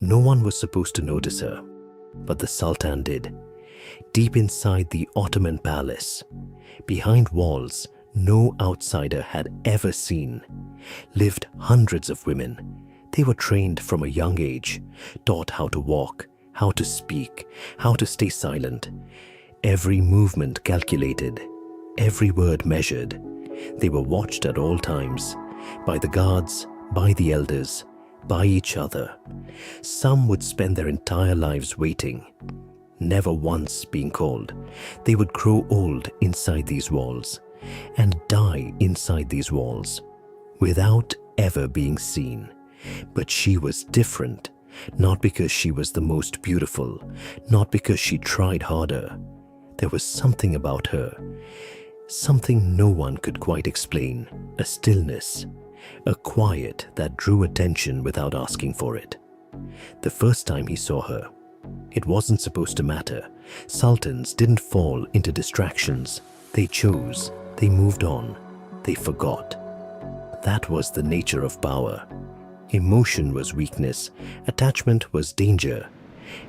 No one was supposed to notice her, but the Sultan did. Deep inside the Ottoman palace, behind walls no outsider had ever seen, lived hundreds of women. They were trained from a young age, taught how to walk, how to speak, how to stay silent. Every movement calculated, every word measured. They were watched at all times, by the guards, by the elders, by each other. Some would spend their entire lives waiting, never once being called. They would grow old inside these walls and die inside these walls without ever being seen. But she was different, not because she was the most beautiful, not because she tried harder. There was something about her, something no one could quite explain, a stillness, a quiet that drew attention without asking for it. The first time he saw her, it wasn't supposed to matter. Sultans didn't fall into distractions. They chose, they moved on, they forgot. That was the nature of power. Emotion was weakness, attachment was danger.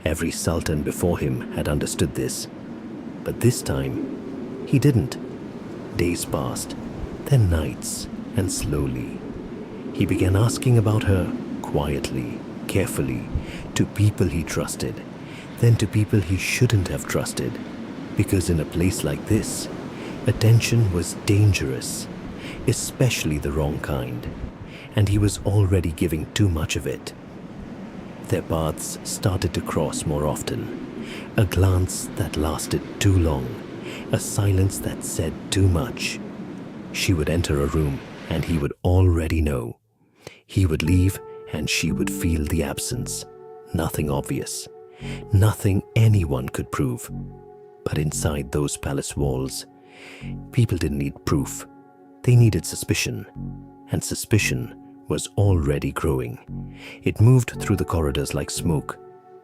Every sultan before him had understood this. But this time, he didn't. Days passed, then nights, and slowly. He began asking about her, quietly, carefully, to people he trusted, then to people he shouldn't have trusted. Because in a place like this, attention was dangerous, especially the wrong kind, and he was already giving too much of it. Their paths started to cross more often, a glance that lasted too long, a silence that said too much. She would enter a room and he would already know. He would leave and she would feel the absence. Nothing obvious, nothing anyone could prove. But inside those palace walls, people didn't need proof. They needed suspicion, and suspicion was already growing. It moved through the corridors like smoke,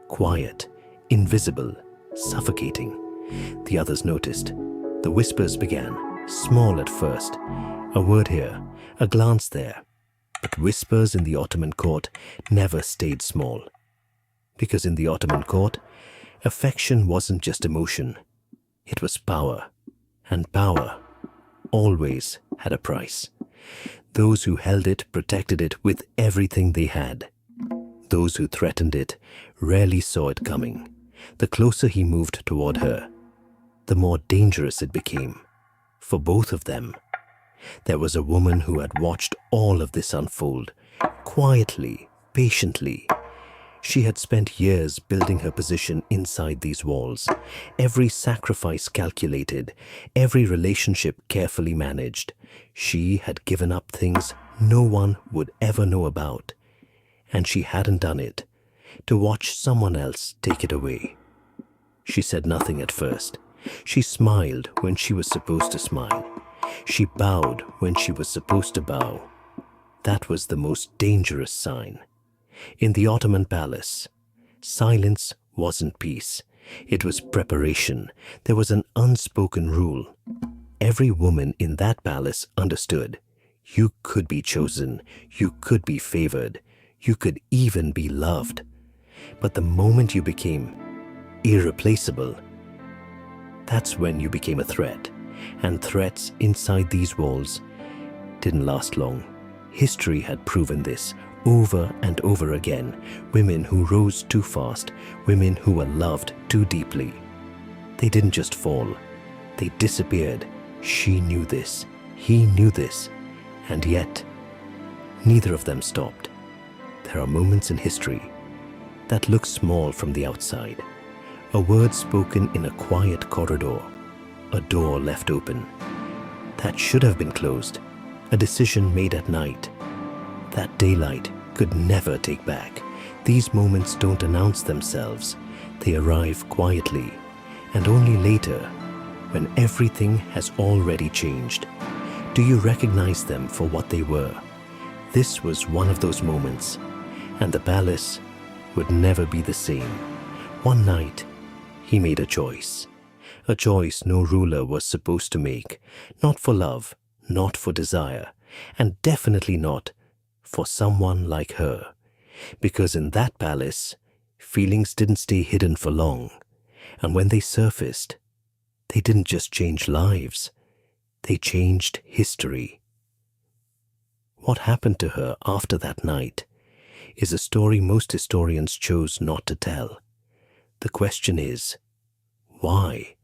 quiet, invisible, suffocating. The others noticed. The whispers began, small at first. A word here, a glance there. But whispers in the Ottoman court never stayed small. Because in the Ottoman court, affection wasn't just emotion. It was power. And power always had a price. Those who held it protected it with everything they had. Those who threatened it rarely saw it coming. The closer he moved toward her, the more dangerous it became. For both of them. There was a woman who had watched all of this unfold, quietly, patiently. She had spent years building her position inside these walls, every sacrifice calculated, every relationship carefully managed. She had given up things no one would ever know about, and she hadn't done it to watch someone else take it away. She said nothing at first. She smiled when she was supposed to smile. She bowed when she was supposed to bow. That was the most dangerous sign. In the Ottoman palace, silence wasn't peace. It was preparation. There was an unspoken rule. Every woman in that palace understood. You could be chosen. You could be favored. You could even be loved. But the moment you became irreplaceable, that's when you became a threat. And threats inside these walls didn't last long. History had proven this over and over again. Women who rose too fast, women who were loved too deeply. They didn't just fall, they disappeared. She knew this, he knew this, and yet neither of them stopped. There are moments in history that look small from the outside. A word spoken in a quiet corridor, a door left open that should have been closed, a decision made at night that daylight could never take back. These moments don't announce themselves. They arrive quietly, and only later, when everything has already changed, do you recognize them for what they were. This was one of those moments, and the palace would never be the same. One night, he made a choice no ruler was supposed to make, not for love, not for desire, and definitely not for someone like her. Because in that palace, feelings didn't stay hidden for long, and when they surfaced, they didn't just change lives, they changed history. What happened to her after that night is a story most historians chose not to tell. The question is, why?